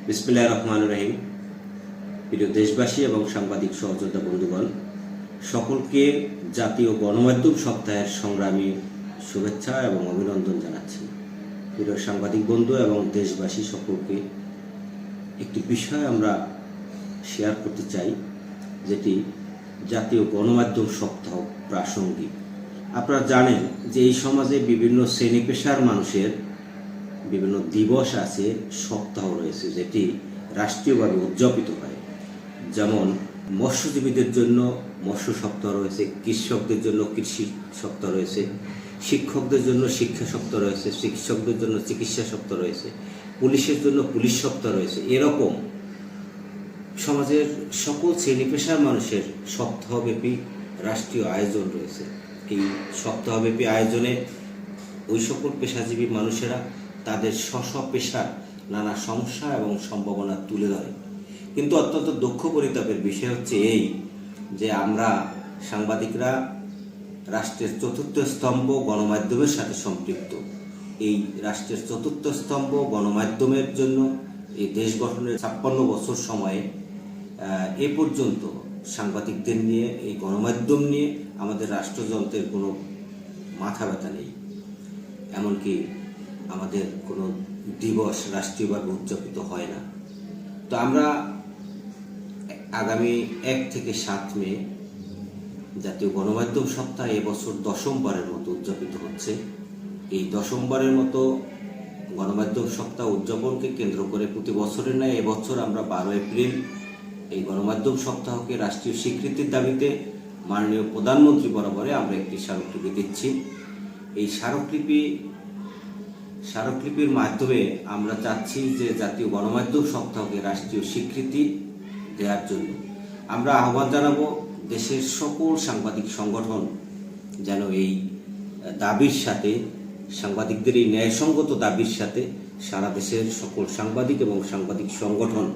বিসমিল্লাহির রহমানির রহিম। প্রিয় দেশবাসী এবং সাংবাদিক সহযোদ্ধা বন্ধুগণ, সকলকে জাতীয় গণমাধ্যম সপ্তাহের সংগ্রামী শুভেচ্ছা এবং অভিনন্দন জানাচ্ছি। প্রিয় সাংবাদিক বন্ধু এবং দেশবাসী সকলকে একটি বিষয় আমরা শেয়ার করতে চাই, যেটি জাতীয় গণমাধ্যম সপ্তাহ প্রাসঙ্গিক। আপনারা জানেন যে এই সমাজে বিভিন্ন শ্রেণী পেশার মানুষের বিভিন্ন দিবস আছে, সপ্তাহ রয়েছে, যেটি রাষ্ট্রীয়ভাবে উদযাপিত হয়। যেমন মৎস্যজীবীদের জন্য মৎস্য সপ্তাহ রয়েছে, কৃষকদের জন্য কৃষি সপ্তাহ রয়েছে, শিক্ষকদের জন্য শিক্ষা সপ্তাহ রয়েছে, চিকিৎসকদের জন্য চিকিৎসা সপ্তাহ রয়েছে, পুলিশের জন্য পুলিশ সপ্তাহ রয়েছে। এরকম সমাজের সকল শ্রেণী পেশার মানুষের সপ্তাহব্যাপী রাষ্ট্রীয় আয়োজন রয়েছে। এই সপ্তাহব্যাপী আয়োজনে ওই সকল পেশাজীবী মানুষেরা তাদের স্ব পেশার নানা সমস্যা এবং সম্ভাবনা তুলে ধরে। কিন্তু অত্যন্ত দুঃখ পরিতাপের বিষয় হচ্ছে এই যে আমরা সাংবাদিকরা রাষ্ট্রের চতুর্থ স্তম্ভ গণমাধ্যমের সাথে সম্পৃক্ত। এই রাষ্ট্রের চতুর্থ স্তম্ভ গণমাধ্যমের জন্য এই দেশ গঠনের 56 বছর সময়ে এ পর্যন্ত সাংবাদিকদের নিয়ে, এই গণমাধ্যম নিয়ে আমাদের রাষ্ট্রযন্ত্রের কোনো মাথা ব্যথা নেই। এমনকি আমাদের কোনো দিবস রাষ্ট্রীয়ভাবে উদযাপিত হয় না। তো আমরা আগামী 1 থেকে 7 মে জাতীয় গণমাধ্যম সপ্তাহ এবছর 10মবারের মতো উদযাপিত হচ্ছে। এই 10মবারের মতো গণমাধ্যম সপ্তাহ উদযাপনকে কেন্দ্র করে প্রতি বছরের ন্যায় এবছর আমরা 12 এপ্রিল এই গণমাধ্যম সপ্তাহকে রাষ্ট্রীয় স্বীকৃতির দাবিতে মাননীয় প্রধানমন্ত্রী বরাবরে আমরা একটি স্মারকলিপি দিচ্ছি। এই স্মারকলিপির মাধ্যমে আমরা চাচ্ছি যে জাতীয় গণমাধ্যম সপ্তাহকে রাষ্ট্রীয় স্বীকৃতি দেওয়ার জন্য আমরা আহ্বান জানাবো দেশের সকল সাংবাদিক সংগঠন যেন এই দাবির সাথে, সাংবাদিকদের এই ন্যায়সঙ্গত দাবির সাথে সারা দেশের সকল সাংবাদিক এবং সাংবাদিক সংগঠন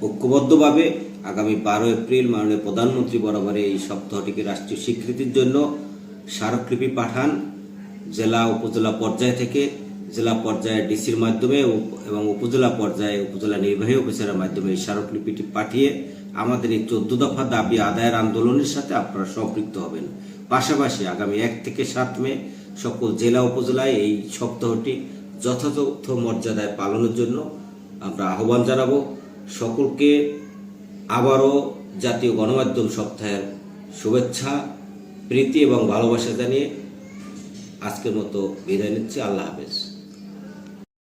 ঐক্যবদ্ধভাবে আগামী 12 এপ্রিল মাননীয় প্রধানমন্ত্রী বরাবরে এই সপ্তাহটিকে রাষ্ট্রীয় স্বীকৃতির জন্য স্মারকলিপি পাঠান। জেলা উপজেলা পর্যায় থেকে জেলা পর্যায়ে ডিসির মাধ্যমে এবং উপজেলা পর্যায়ে উপজেলা নির্বাহী অফিসারের মাধ্যমে এই স্মারকলিপিটি পাঠিয়ে আমাদের এই 14 দফা দাবি আদায়ের আন্দোলনের সাথে আপনারা সম্পৃক্ত হবেন। পাশাপাশি আগামী 1 থেকে 7 মে সকল জেলা উপজেলায় এই সপ্তাহটি যথাযথ মর্যাদায় পালনের জন্য আমরা আহ্বান জানাবো। সকলকে আবারও জাতীয় গণমাধ্যম সপ্তাহের শুভেচ্ছা, প্রীতি এবং ভালোবাসা জানিয়ে আজকের মতো বিদায় নিচ্ছি। আল্লাহ হাফেজ।